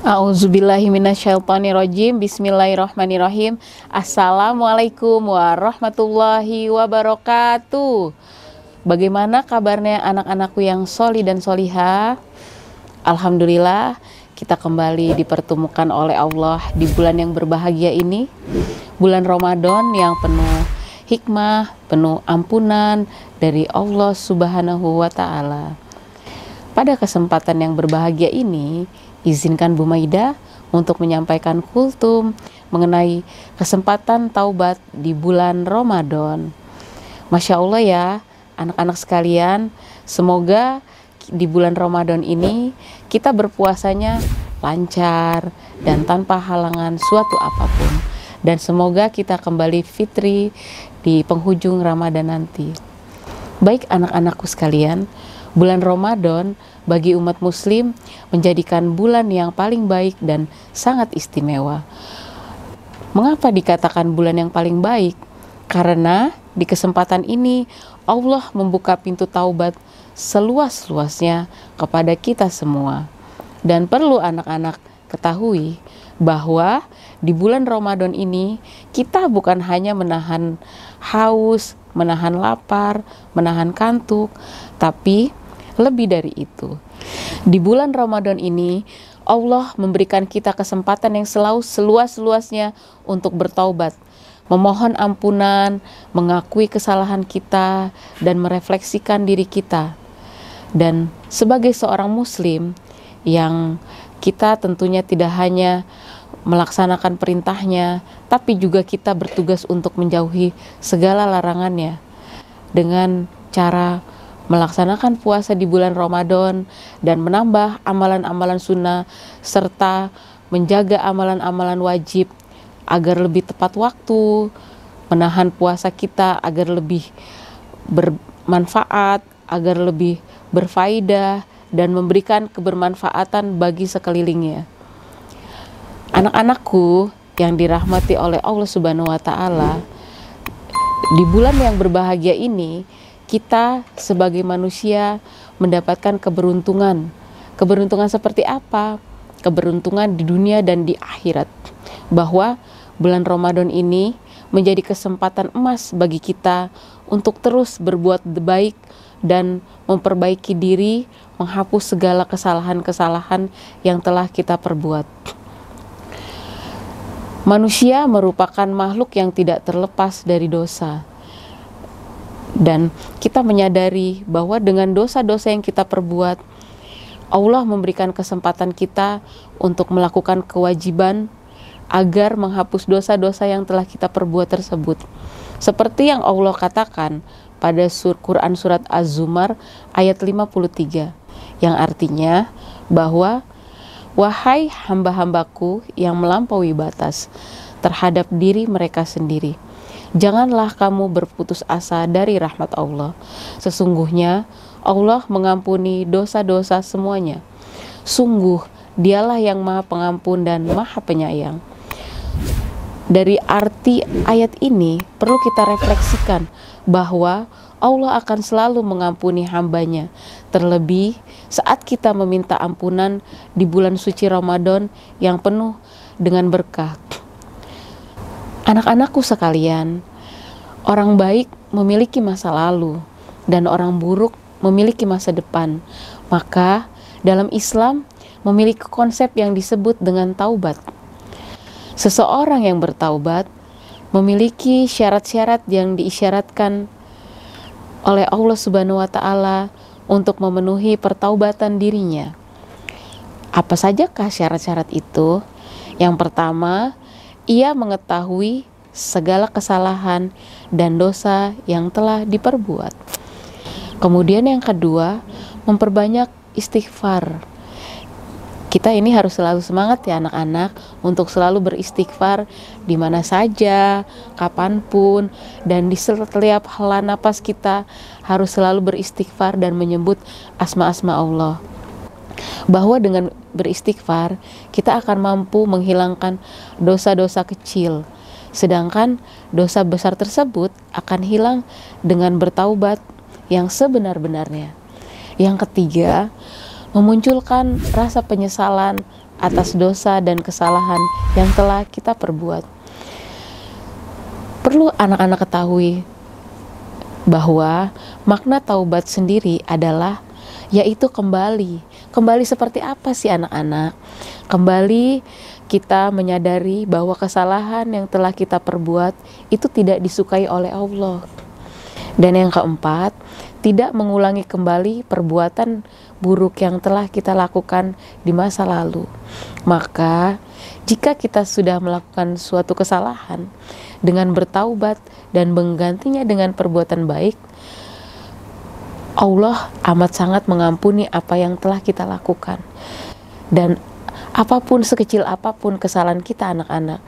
A'udzubillahi minasyaitonirrajim. Bismillahirrahmanirrahim. Assalamualaikum warahmatullahi wabarakatuh. Bagaimana kabarnya anak-anakku yang soli dan soliha? Alhamdulillah, kita kembali dipertemukan oleh Allah di bulan yang berbahagia ini, bulan Ramadan yang penuh hikmah, penuh ampunan dari Allah Subhanahu wa Ta'ala. Pada kesempatan yang berbahagia ini, izinkan Bu Maida untuk menyampaikan kultum mengenai kesempatan taubat di bulan Ramadan. Masya Allah ya, anak-anak sekalian, semoga di bulan Ramadan ini kita berpuasanya lancar dan tanpa halangan suatu apapun. Dan semoga kita kembali fitri di penghujung Ramadan nanti. Baik anak-anakku sekalian, bulan Ramadan bagi umat muslim menjadikan bulan yang paling baik dan sangat istimewa. Mengapa dikatakan bulan yang paling baik? Karena di kesempatan ini Allah membuka pintu taubat seluas-luasnya kepada kita semua. Dan perlu anak-anak ketahui bahwa di bulan Ramadan ini kita bukan hanya menahan haus, menahan lapar, menahan kantuk, tapi lebih dari itu. Di bulan Ramadan ini Allah memberikan kita kesempatan yang selalu seluas-luasnya untuk bertaubat, memohon ampunan, mengakui kesalahan kita, dan merefleksikan diri kita. Dan sebagai seorang muslim yang kita tentunya tidak hanya melaksanakan perintahnya, tapi juga kita bertugas untuk menjauhi segala larangannya dengan cara melaksanakan puasa di bulan Ramadan dan menambah amalan-amalan sunnah serta menjaga amalan-amalan wajib agar lebih tepat waktu, menahan puasa kita agar lebih bermanfaat, agar lebih berfaedah dan memberikan kebermanfaatan bagi sekelilingnya. Anak-anakku yang dirahmati oleh Allah Subhanahu wa Ta'ala, di bulan yang berbahagia ini kita sebagai manusia mendapatkan keberuntungan. Keberuntungan seperti apa? Keberuntungan di dunia dan di akhirat. Bahwa bulan Ramadan ini menjadi kesempatan emas bagi kita untuk terus berbuat baik dan memperbaiki diri, menghapus segala kesalahan-kesalahan yang telah kita perbuat. Manusia merupakan makhluk yang tidak terlepas dari dosa. Dan kita menyadari bahwa dengan dosa-dosa yang kita perbuat, Allah memberikan kesempatan kita untuk melakukan kewajiban agar menghapus dosa-dosa yang telah kita perbuat tersebut. Seperti yang Allah katakan pada Quran surat Az-Zumar ayat 53, yang artinya bahwa wahai hamba-hambaku yang melampaui batas terhadap diri mereka sendiri, janganlah kamu berputus asa dari rahmat Allah. Sesungguhnya Allah mengampuni dosa-dosa semuanya. Sungguh Dialah yang Maha Pengampun dan Maha Penyayang. Dari arti ayat ini perlu kita refleksikan bahwa Allah akan selalu mengampuni hambanya. Terlebih saat kita meminta ampunan di bulan suci Ramadan yang penuh dengan berkah. Anak-anakku sekalian, orang baik memiliki masa lalu dan orang buruk memiliki masa depan. Maka dalam Islam memiliki konsep yang disebut dengan taubat. Seseorang yang bertaubat memiliki syarat-syarat yang diisyaratkan oleh Allah Subhanahu wa Ta'ala untuk memenuhi pertaubatan dirinya. Apa sajakah syarat-syarat itu? Yang pertama, ia mengetahui segala kesalahan dan dosa yang telah diperbuat. Kemudian yang kedua, memperbanyak istighfar. Kita ini harus selalu semangat ya anak-anak untuk selalu beristighfar di mana saja, kapanpun, dan di setiap hela napas kita harus selalu beristighfar dan menyebut asma-asma Allah. Bahwa dengan beristighfar kita akan mampu menghilangkan dosa-dosa kecil Sedangkan dosa besar tersebut akan hilang dengan bertaubat yang sebenar-benarnya. Yang ketiga, memunculkan rasa penyesalan atas dosa dan kesalahan yang telah kita perbuat. Perlu anak-anak ketahui bahwa makna taubat sendiri adalah yaitu kembali. Kembali seperti apa sih anak-anak? Kembali kita menyadari bahwa kesalahan yang telah kita perbuat itu tidak disukai oleh Allah. Dan yang keempat, tidak mengulangi kembali perbuatan buruk yang telah kita lakukan di masa lalu. Maka, jika kita sudah melakukan suatu kesalahan dengan bertaubat dan menggantinya dengan perbuatan baik, Allah amat sangat mengampuni apa yang telah kita lakukan. Dan apapun, sekecil apapun kesalahan kita anak-anak,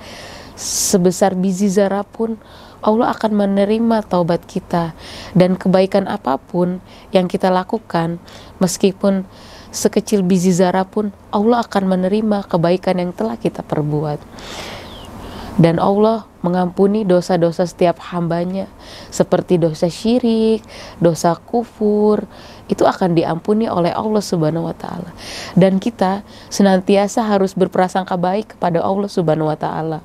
sebesar biji zarah pun Allah akan menerima taubat kita. Dan kebaikan apapun yang kita lakukan, meskipun sekecil biji zarah pun, Allah akan menerima kebaikan yang telah kita perbuat. Dan Allah mengampuni dosa-dosa setiap hambanya, seperti dosa syirik, dosa kufur, itu akan diampuni oleh Allah Subhanahu wa Ta'ala. Dan kita senantiasa harus berprasangka baik kepada Allah Subhanahu wa Ta'ala,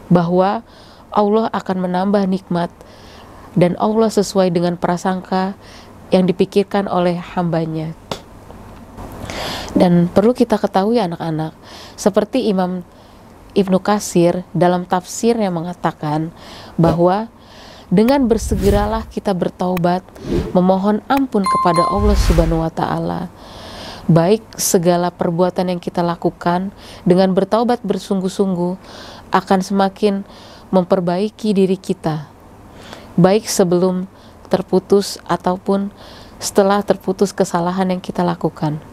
bahwa Allah akan menambah nikmat, dan Allah sesuai dengan prasangka yang dipikirkan oleh hambanya. Dan perlu kita ketahui anak-anak, seperti Imam Ibnu Katsir dalam tafsirnya mengatakan bahwa dengan bersegeralah kita bertaubat, memohon ampun kepada Allah Subhanahu wa Ta'ala, baik segala perbuatan yang kita lakukan dengan bertaubat bersungguh-sungguh akan semakin memperbaiki diri kita, baik sebelum terputus ataupun setelah terputus kesalahan yang kita lakukan.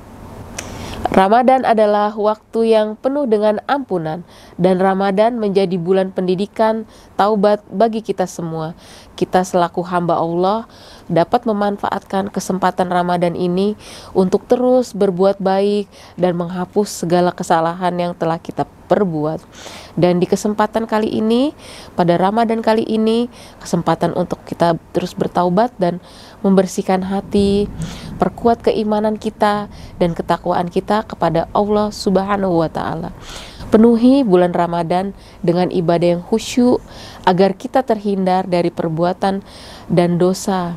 Ramadan adalah waktu yang penuh dengan ampunan, dan Ramadan menjadi bulan pendidikan taubat bagi kita semua. Kita selaku hamba Allah dapat memanfaatkan kesempatan Ramadan ini untuk terus berbuat baik dan menghapus segala kesalahan yang telah kita perbuat. Dan di kesempatan kali ini, pada Ramadan kali ini, kesempatan untuk kita terus bertaubat dan membersihkan hati, perkuat keimanan kita dan ketakwaan kita kepada Allah Subhanahu wa Ta'ala. Penuhi bulan Ramadan dengan ibadah yang khusyuk agar kita terhindar dari perbuatan dan dosa.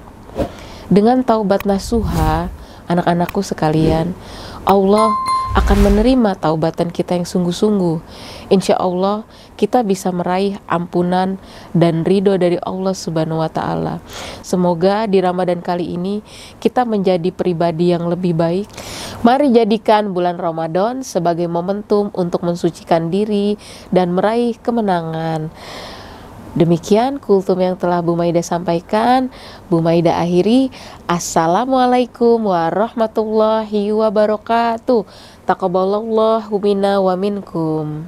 Dengan taubat nasuha, anak-anakku sekalian, Allah akan menerima taubatan kita yang sungguh-sungguh. Insya Allah kita bisa meraih ampunan dan ridho dari Allah Subhanahu wa Ta'ala. Semoga di Ramadan kali ini kita menjadi pribadi yang lebih baik. Mari jadikan bulan Ramadan sebagai momentum untuk mensucikan diri dan meraih kemenangan. Demikian kultum yang telah Bu Maida sampaikan. Bu Maida akhiri. Assalamualaikum warahmatullahi wabarakatuh. Taqabbalallahu minna wa minkum.